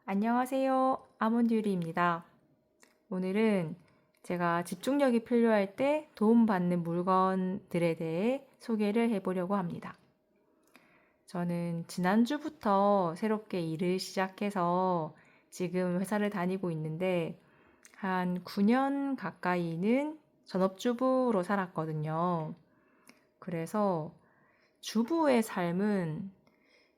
안녕하세요. 아몬드유리입니다. 오늘은 제가 집중력이 필요할 때 도움받는 물건들에 대해 소개를 해보려고 합니다. 저는 지난주부터 새롭게 일을 시작해서 지금 회사를 다니고 있는데 한 9년 가까이는 전업주부로 살았거든요. 그래서 주부의 삶은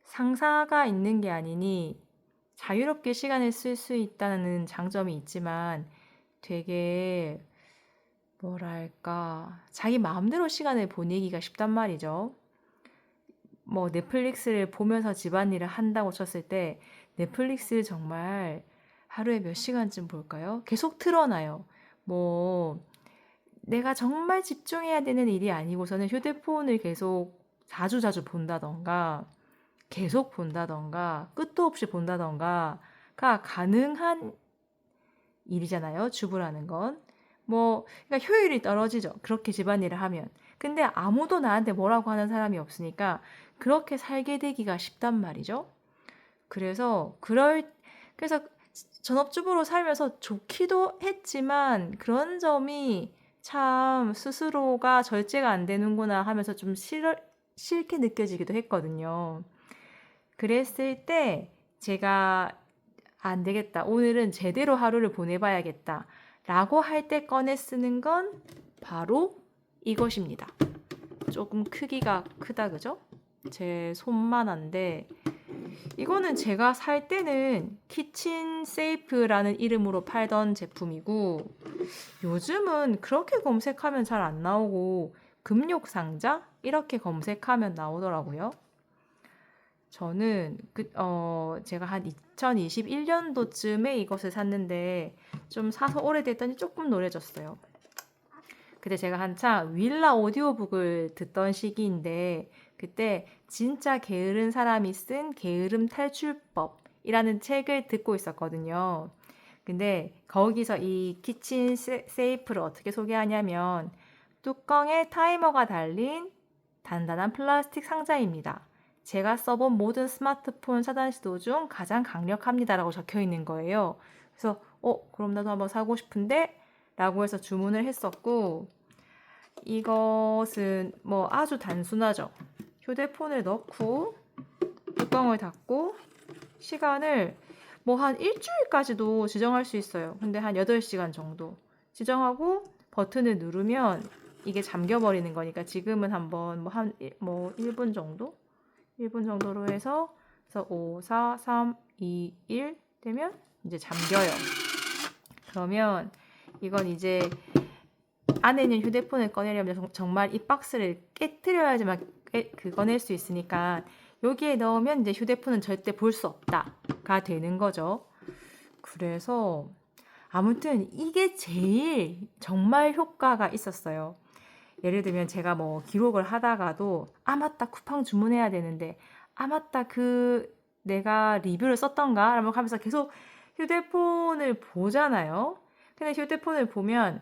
상사가 있는 게 아니니 자유롭게 시간을 쓸 수 있다는 장점이 있지만 되게 뭐랄까 자기 마음대로 시간을 보내기가 쉽단 말이죠. 뭐 넷플릭스를 보면서 집안일을 한다고 쳤을 때 넷플릭스를 정말 하루에 몇 시간쯤 볼까요? 계속 틀어놔요. 뭐 내가 정말 집중해야 되는 일이 아니고서는 휴대폰을 계속 자주자주 본다던가 계속 본다던가 끝도 없이 본다던가가 가능한 일이잖아요. 주부라는 건. 뭐 그러니까 효율이 떨어지죠. 그렇게 집안일을 하면. 근데 아무도 나한테 뭐라고 하는 사람이 없으니까 그렇게 살게 되기가 쉽단 말이죠. 그래서 전업주부로 살면서 좋기도 했지만 그런 점이 참 스스로가 절제가 안 되는구나 하면서 좀 싫게 느껴지기도 했거든요. 그랬을 때 제가 안 되겠다. 오늘은 제대로 하루를 보내봐야겠다. 라고 할 때 꺼내 쓰는 건 바로 이것입니다. 조금 크기가 크다, 그죠? 제 손만한데, 이거는 제가 살 때는 키친 세이프라는 이름으로 팔던 제품이고, 요즘은 그렇게 검색하면 잘 안 나오고, 금욕 상자? 이렇게 검색하면 나오더라고요. 저는 제가 한 2021년도쯤에 이것을 샀는데 좀 사서 오래됐더니 조금 노래졌어요. 그때 제가 한창 윌라 오디오북을 듣던 시기인데 그때 진짜 게으른 사람이 쓴 게으름 탈출법이라는 책을 듣고 있었거든요. 근데 거기서 이 키친 세이프를 어떻게 소개하냐면 뚜껑에 타이머가 달린 단단한 플라스틱 상자입니다. 제가 써본 모든 스마트폰 차단 시도 중 가장 강력합니다라고 적혀 있는 거예요. 그래서 그럼 나도 한번 사고 싶은데 라고 해서 주문을 했었고 이것은 뭐 아주 단순하죠. 휴대폰을 넣고 뚜껑을 닫고 시간을 뭐 한 일주일까지도 지정할 수 있어요. 근데 한 8시간 정도 지정하고 버튼을 누르면 이게 잠겨버리는 거니까 지금은 한번 뭐 1분 정도? 1분 정도로 해서 그래서 5, 4, 3, 2, 1 되면 이제 잠겨요. 그러면 이건 이제 안에 있는 휴대폰을 꺼내려면 정말 이 박스를 깨트려야지만 꺼낼 수 있으니까 여기에 넣으면 이제 휴대폰은 절대 볼 수 없다가 되는 거죠. 그래서 아무튼 이게 제일 정말 효과가 있었어요. 예를 들면 제가 뭐 기록을 하다가도 맞다 쿠팡 주문해야 되는데 맞다 내가 리뷰를 썼던가 하면서 계속 휴대폰을 보잖아요. 근데 휴대폰을 보면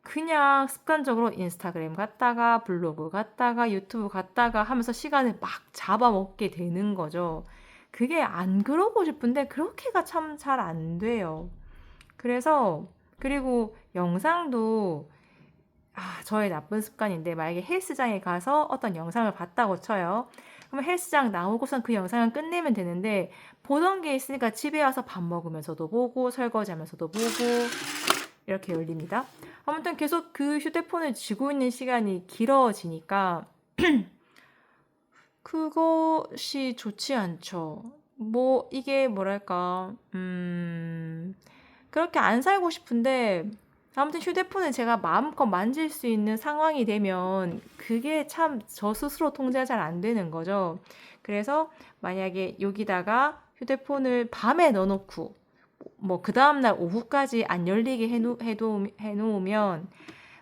그냥 습관적으로 인스타그램 갔다가 블로그 갔다가 유튜브 갔다가 하면서 시간을 막 잡아먹게 되는 거죠. 그게 안 그러고 싶은데 그렇게가 참 잘 안 돼요. 그리고 영상도 저의 나쁜 습관인데 만약에 헬스장에 가서 어떤 영상을 봤다고 쳐요. 그러면 헬스장 나오고선 그 영상을 끝내면 되는데 보던 게 있으니까 집에 와서 밥 먹으면서도 보고 설거지하면서도 보고 이렇게 열립니다. 아무튼 계속 그 휴대폰을 쥐고 있는 시간이 길어지니까 그것이 좋지 않죠. 뭐 이게 뭐랄까 그렇게 안 살고 싶은데 아무튼 휴대폰을 제가 마음껏 만질 수 있는 상황이 되면 그게 참 저 스스로 통제가 잘 안 되는 거죠. 그래서 만약에 여기다가 휴대폰을 밤에 넣어놓고 뭐 그 다음날 오후까지 안 열리게 해놓으면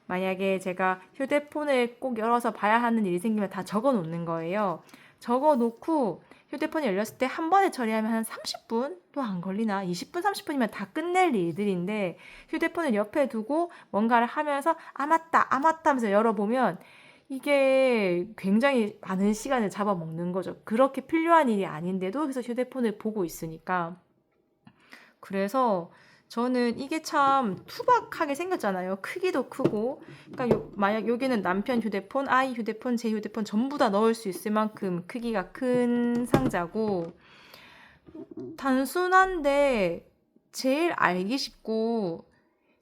만약에 제가 휴대폰을 꼭 열어서 봐야 하는 일이 생기면 다 적어 놓는 거예요. 적어 놓고 휴대폰이 열렸을 때 한 번에 처리하면 한 30분도 안 걸리나? 20분, 30분이면 다 끝낼 일들인데 휴대폰을 옆에 두고 뭔가를 하면서 맞다 하면서 열어보면 이게 굉장히 많은 시간을 잡아먹는 거죠. 그렇게 필요한 일이 아닌데도 그래서 휴대폰을 보고 있으니까. 그래서 저는 이게 참 투박하게 생겼잖아요. 크기도 크고. 그러니까 만약 여기는 남편 휴대폰, 아이 휴대폰, 제 휴대폰 전부 다 넣을 수 있을 만큼 크기가 큰 상자고, 단순한데 제일 알기 쉽고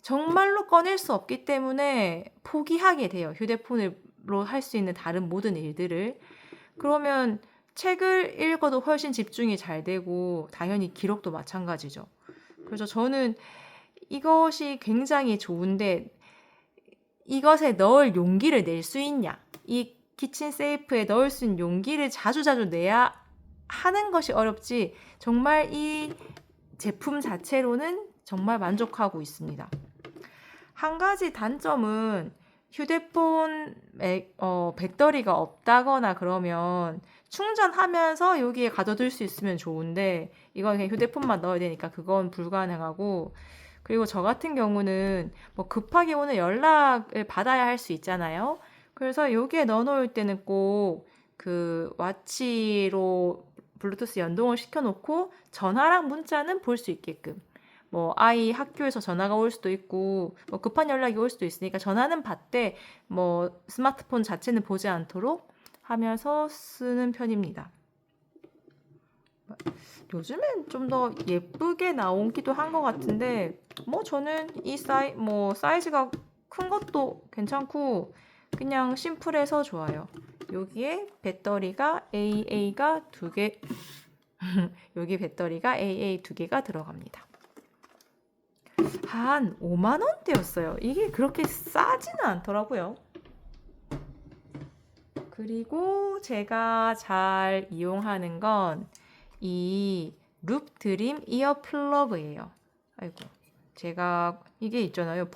정말로 꺼낼 수 없기 때문에 포기하게 돼요. 휴대폰으로 할 수 있는 다른 모든 일들을. 그러면 책을 읽어도 훨씬 집중이 잘 되고 당연히 기록도 마찬가지죠. 그래서 저는 이것이 굉장히 좋은데, 이것에 넣을 용기를 낼 수 있냐? 이 키친 세이프에 넣을 수 있는 용기를 자주자주 내야 하는 것이 어렵지, 정말 이 제품 자체로는 정말 만족하고 있습니다. 한 가지 단점은 휴대폰에 배터리가 없다거나 그러면 충전하면서 여기에 가둬둘 수 있으면 좋은데, 이건 그냥 휴대폰만 넣어야 되니까 그건 불가능하고, 그리고 저 같은 경우는 뭐 급하게 오는 연락을 받아야 할 수 있잖아요. 그래서 여기에 넣어놓을 때는 꼭 그 와치로 블루투스 연동을 시켜놓고 전화랑 문자는 볼 수 있게끔, 뭐 아이 학교에서 전화가 올 수도 있고 뭐 급한 연락이 올 수도 있으니까 전화는 받되 뭐 스마트폰 자체는 보지 않도록 하면서 쓰는 편입니다. 요즘엔 좀 더 예쁘게 나오기도 한 것 같은데, 뭐 저는 이 사이즈가 큰 것도 괜찮고 그냥 심플해서 좋아요. 여기에 배터리가 AA가 두 개, 여기 배터리가 AA 두 개가 들어갑니다. 한 5만 원대였어요. 이게 그렇게 싸지는 않더라고요. 그리고 제가 잘 이용하는 건 이 룹 드림 이어 플러그예요. 아이고, 제가 이게 있잖아요.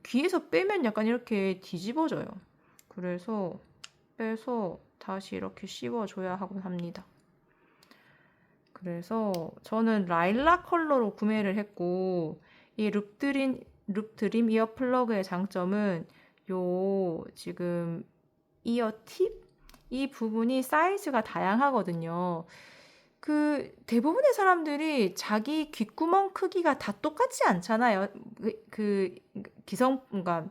귀에서 빼면 약간 이렇게 뒤집어져요. 그래서 빼서 다시 이렇게 씌워줘야 하곤 합니다. 그래서 저는 라일락 컬러로 구매를 했고, 이 룹드림 이어 플러그의 장점은 요 지금 이어 팁? 이 부분이 사이즈가 다양하거든요. 그 대부분의 사람들이 자기 귓구멍 크기가 다 똑같지 않잖아요. 그러니까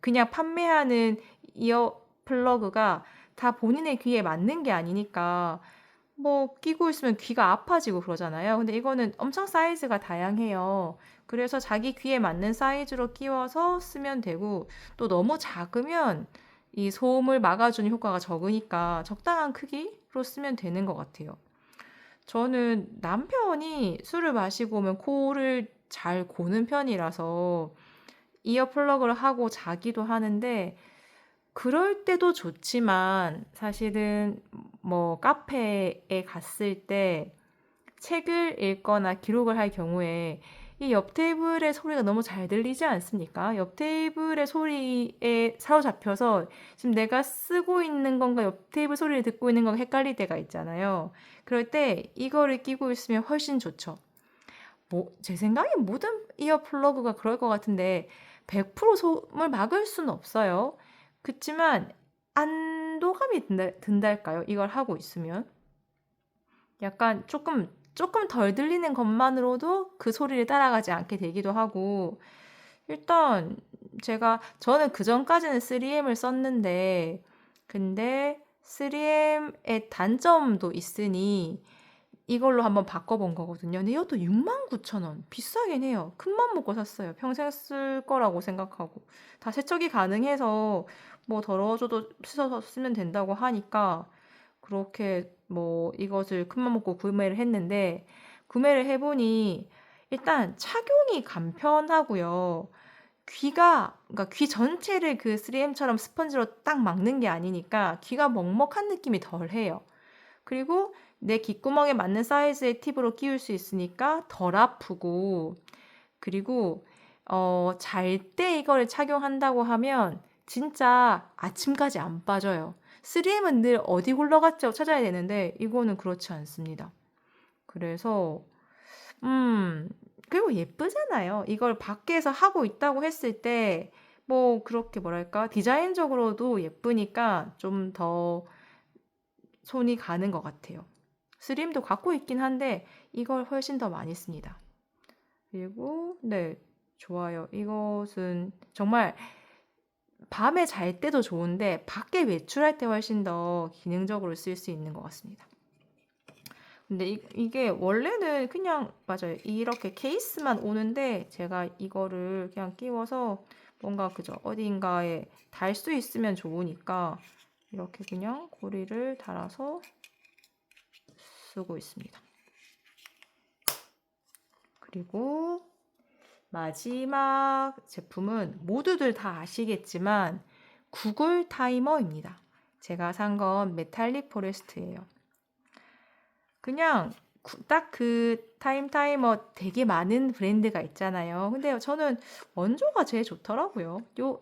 그냥 판매하는 이어 플러그가 다 본인의 귀에 맞는 게 아니니까 뭐 끼고 있으면 귀가 아파지고 그러잖아요. 근데 이거는 엄청 사이즈가 다양해요. 그래서 자기 귀에 맞는 사이즈로 끼워서 쓰면 되고, 또 너무 작으면 이 소음을 막아주는 효과가 적으니까 적당한 크기로 쓰면 되는 것 같아요. 저는 남편이 술을 마시고 오면 코를 잘 고는 편이라서 이어 플러그를 하고 자기도 하는데, 그럴 때도 좋지만 사실은 뭐 카페에 갔을 때 책을 읽거나 기록을 할 경우에 이 옆 테이블의 소리가 너무 잘 들리지 않습니까? 옆 테이블의 소리에 사로잡혀서 지금 내가 쓰고 있는 건가 옆 테이블 소리를 듣고 있는 건가 헷갈릴 때가 있잖아요. 그럴 때 이거를 끼고 있으면 훨씬 좋죠. 뭐 제 생각에 모든 이어 플러그가 그럴 것 같은데 100% 소음을 막을 수는 없어요. 그치만 안도감이 든달까요? 이걸 하고 있으면. 약간 조금 덜 들리는 것만으로도 그 소리를 따라가지 않게 되기도 하고, 일단 저는 그전까지는 3M을 썼는데, 근데 3M의 단점도 있으니 이걸로 한번 바꿔본 거거든요. 근데 이것도 69,000원. 비싸긴 해요. 큰맘 먹고 샀어요. 평생 쓸 거라고 생각하고. 다 세척이 가능해서 뭐 더러워져도 씻어서 쓰면 된다고 하니까 그렇게 뭐 이것을 큰맘 먹고 구매를 했는데, 구매를 해보니 일단 착용이 간편하고요. 그러니까 귀 전체를 그 3M처럼 스펀지로 딱 막는 게 아니니까 귀가 먹먹한 느낌이 덜 해요. 그리고 내 귓구멍에 맞는 사이즈의 팁으로 끼울 수 있으니까 덜 아프고, 그리고 잘 때 이거를 착용한다고 하면 진짜 아침까지 안 빠져요. 3M은 늘 어디 굴러갔죠 찾아야 되는데 이거는 그렇지 않습니다. 그래서 음 그리고 예쁘잖아요. 이걸 밖에서 하고 있다고 했을 때 뭐 그렇게 뭐랄까 디자인적으로도 예쁘니까 좀 더 손이 가는 것 같아요. 3M도 갖고 있긴 한데 이걸 훨씬 더 많이 씁니다. 그리고 네, 좋아요. 이것은 정말 밤에 잘 때도 좋은데 밖에 외출할 때 훨씬 더 기능적으로 쓸 수 있는 것 같습니다. 근데 이게 원래는 그냥 맞아요. 이렇게 케이스만 오는데 제가 이거를 그냥 끼워서 뭔가 그죠. 어딘가에 달 수 있으면 좋으니까 이렇게 그냥 고리를 달아서 쓰고 있습니다. 그리고 마지막 제품은 모두들 다 아시겠지만 구글 타이머입니다. 제가 산 건 메탈릭 포레스트예요. 그냥 딱 그 타이머 되게 많은 브랜드가 있잖아요. 근데 저는 원조가 제일 좋더라고요. 요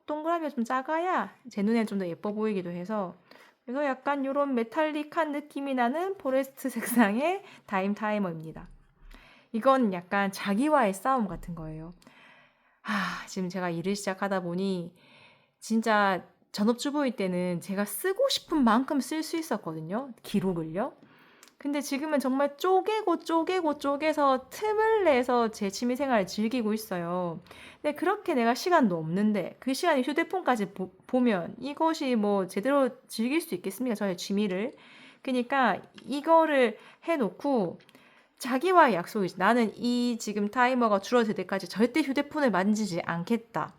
동그라미가 좀 작아야 제 눈에 좀 더 예뻐 보이기도 해서 그래서 약간 요런 메탈릭한 느낌이 나는 포레스트 색상의 타이머입니다. 이건 약간 자기와의 싸움 같은 거예요. 지금 제가 일을 시작하다 보니 진짜 전업주부일 때는 제가 쓰고 싶은 만큼 쓸 수 있었거든요. 기록을요. 근데 지금은 정말 쪼개서 틈을 내서 제 취미생활을 즐기고 있어요. 근데 그렇게 내가 시간도 없는데 그 시간에 휴대폰까지 보면 이것이 뭐 제대로 즐길 수 있겠습니까? 저의 취미를. 그러니까 이거를 해놓고 자기와의 약속이지. 나는 이 지금 타이머가 줄어들 때까지 절대 휴대폰을 만지지 않겠다.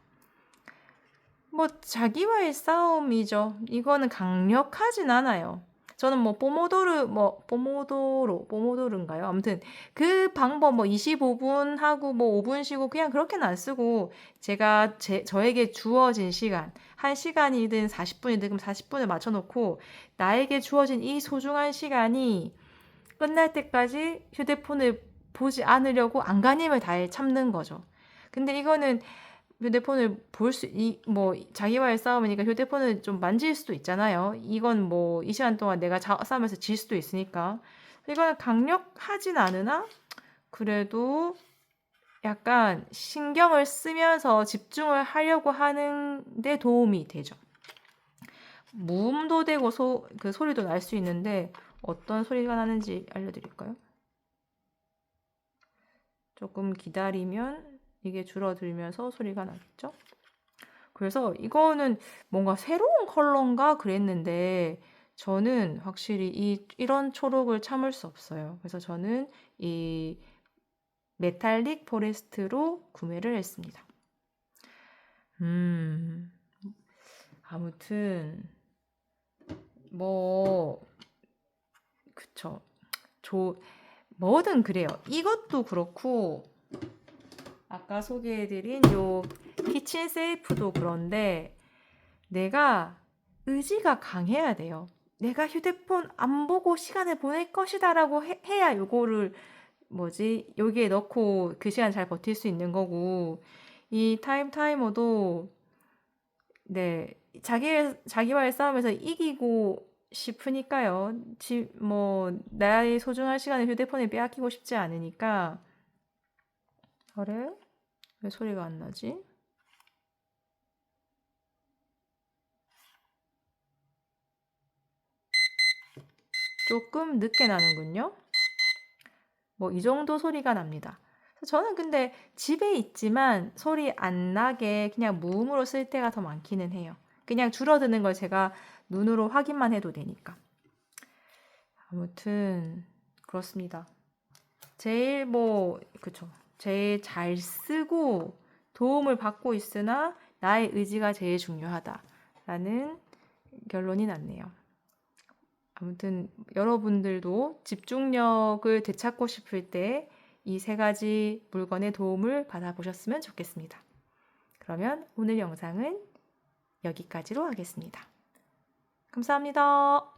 뭐 자기와의 싸움이죠. 이거는 강력하진 않아요. 저는 뭐 포모도로인가요? 아무튼 그 방법 뭐 25분 하고 뭐 5분 쉬고 그냥 그렇게는 안 쓰고 제가 저에게 주어진 시간 1시간이든 40분이든 그럼 40분을 맞춰 놓고 나에게 주어진 이 소중한 시간이 끝날 때까지 휴대폰을 보지 않으려고 안간힘을 다해 참는 거죠. 근데 이거는 휴대폰을 뭐, 자기와의 싸움이니까 휴대폰을 좀 만질 수도 있잖아요. 이건 뭐, 이 시간 동안 내가 싸우면서 질 수도 있으니까. 이거는 강력하진 않으나, 그래도 약간 신경을 쓰면서 집중을 하려고 하는 데 도움이 되죠. 무음도 되고 그 소리도 날 수 있는데, 어떤 소리가 나는지 알려드릴까요? 조금 기다리면 이게 줄어들면서 소리가 나겠죠? 그래서 이거는 뭔가 새로운 컬러인가 그랬는데 저는 확실히 이런 초록을 참을 수 없어요. 그래서 저는 이 메탈릭 포레스트로 구매를 했습니다. 아무튼 뭐 그쵸. 뭐든 그래요. 이것도 그렇고 아까 소개해드린 요 키친 세이프도 그런데 내가 의지가 강해야 돼요. 내가 휴대폰 안 보고 시간을 보낼 것이다라고 해야 요거를 여기에 넣고 그 시간 잘 버틸 수 있는 거고 이 타이머도 네 자기와의 싸움에서 이기고 싶으니까요. 나의 소중한 시간을 휴대폰에 빼앗기고 싶지 않으니까. 그래? 왜 소리가 안 나지? 조금 늦게 나는군요. 뭐 이 정도 소리가 납니다. 저는 근데 집에 있지만 소리 안 나게 그냥 무음으로 쓸 때가 더 많기는 해요. 그냥 줄어드는 걸 제가 눈으로 확인만 해도 되니까. 아무튼 그렇습니다. 제일 잘 쓰고 도움을 받고 있으나 나의 의지가 제일 중요하다라는 결론이 났네요. 아무튼 여러분들도 집중력을 되찾고 싶을 때 이 세 가지 물건의 도움을 받아보셨으면 좋겠습니다. 그러면 오늘 영상은 여기까지로 하겠습니다. 감사합니다.